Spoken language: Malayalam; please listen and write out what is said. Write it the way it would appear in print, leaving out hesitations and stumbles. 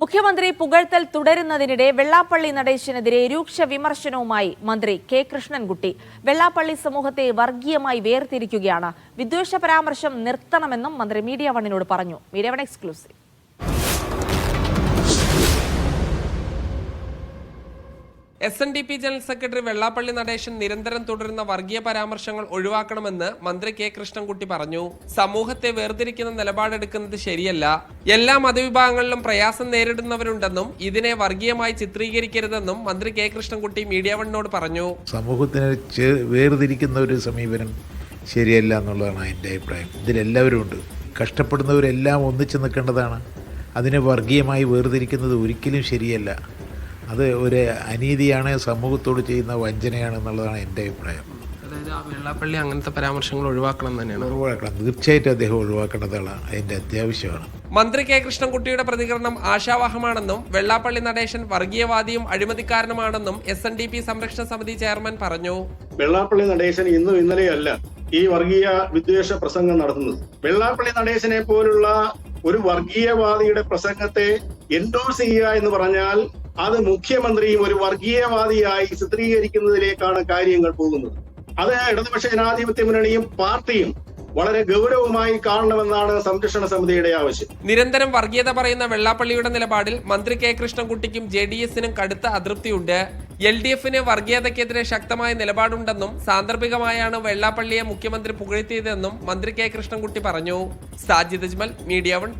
മുഖ്യമന്ത്രി പുകഴ്ത്തൽ തുടരുന്നതിനിടെ വെള്ളാപ്പള്ളി നടേശനെതിരെ രൂക്ഷ വിമർശനവുമായി മന്ത്രി കെ കൃഷ്ണൻകുട്ടി. വെള്ളാപ്പള്ളി സമൂഹത്തെ വർഗീയമായി വേർതിരിക്കുകയാണ്. വിദ്വേഷ പരാമർശം നിർത്തണമെന്നും മന്ത്രി മീഡിയ വണ്ണിനോട് പറഞ്ഞു. Media one exclusive. SNDP general secretary Vellappally Natesan നിരന്തരം തുടരുന്ന വർഗീയ പരാമർശങ്ങൾ ഒഴിവാക്കണമെന്ന് മന്ത്രി കെ കൃഷ്ണൻകുട്ടി പറഞ്ഞു. സമൂഹത്തെ വേർതിരിക്കുന്ന നിലപാടെടുക്കുന്നത് ശരിയല്ല. എല്ലാ മതവിഭാഗങ്ങളിലും പ്രയാസം നേരിടുന്നവരുണ്ടെന്നും ഇതിനെ വർഗീയമായി ചിത്രീകരിക്കരുതെന്നും മന്ത്രി കെ കൃഷ്ണൻകുട്ടി മീഡിയ വണ്ണിനോട് പറഞ്ഞു. സമൂഹത്തിനെ വേർതിരിക്കുന്ന ഒരു സമീപനം ശരിയല്ല എന്നുള്ളതാണ് എൻ്റെ അഭിപ്രായം. ഇതിലെല്ലാവരും ഉണ്ട്. കഷ്ടപ്പെടുന്നവരെല്ലാം ഒന്നിച്ചു നിൽക്കേണ്ടതാണ്. അതിനെ വർഗീയമായി വേർതിരിക്കുന്നത് ഒരിക്കലും ശരിയല്ല. അത് ഒരു അനീതിയാണ്, സമൂഹത്തോട് ചെയ്യുന്ന വഞ്ചനയാണ് എന്നുള്ളതാണ് എൻ്റെ അഭിപ്രായം. അതായത് വെള്ളാപ്പള്ളി അങ്ങനത്തെ പരാമർശങ്ങൾ ഒഴിവാക്കണം തന്നെയാണ്. ഒഴിവാക്കണം, തീർച്ചയായിട്ടും അദ്ദേഹം ഒഴിവാക്കേണ്ടതാണ്. അതിൻ്റെ അത്യാവശ്യമാണ്. മന്ത്രി കെ കൃഷ്ണൻകുട്ടിയുടെ പ്രതികരണം ആശാവഹമാണെന്നും വെള്ളാപ്പള്ളി നടേശൻ വർഗീയവാദിയും അഴിമതിക്കാരനുമാണെന്നും SNDP സംരക്ഷണ സമിതി ചെയർമാൻ പറഞ്ഞു. വെള്ളാപ്പള്ളി നടേശൻ ഇന്നും ഇന്നലെയല്ല ഈ വർഗീയ വിദ്വേഷ പ്രസംഗം നടത്തുന്നത്. വെള്ളാപ്പള്ളി നടേശനെ പോലുള്ള ഒരു വർഗീയവാദിയുടെ പ്രസംഗത്തെ എൻഡോഴ്സ് ചെയ്യുക എന്ന് പറഞ്ഞാൽ അത് മുഖ്യമന്ത്രിയും ഒരു വർഗീയവാദിയായി ചിത്രീകരിക്കുന്നതിലേക്കാണ് കാര്യങ്ങൾ പോകുന്നത്. അത് ഇടതുപക്ഷ ജനാധിപത്യ മുന്നണിയും പാർട്ടിയും വളരെ ഗൗരവമായി കാണണമെന്നാണ് സംരക്ഷണ സമിതിയുടെ ആവശ്യം. നിരന്തരം വർഗീയത പറയുന്ന വെള്ളാപ്പള്ളിയുടെ നിലപാടിൽ മന്ത്രി കെ കൃഷ്ണൻകുട്ടിക്കും JDS-നും കടുത്ത അതൃപ്തിയുണ്ട്. LDF-ന് വർഗീയതയ്ക്കെതിരെ ശക്തമായ നിലപാടുണ്ടെന്നും സാന്ദർഭികമായാണ് വെള്ളാപ്പള്ളിയെ മുഖ്യമന്ത്രി പുകഴ്ത്തിയതെന്നും മന്ത്രി കെ കൃഷ്ണൻകുട്ടി പറഞ്ഞു. Sajid Ajmal, media one.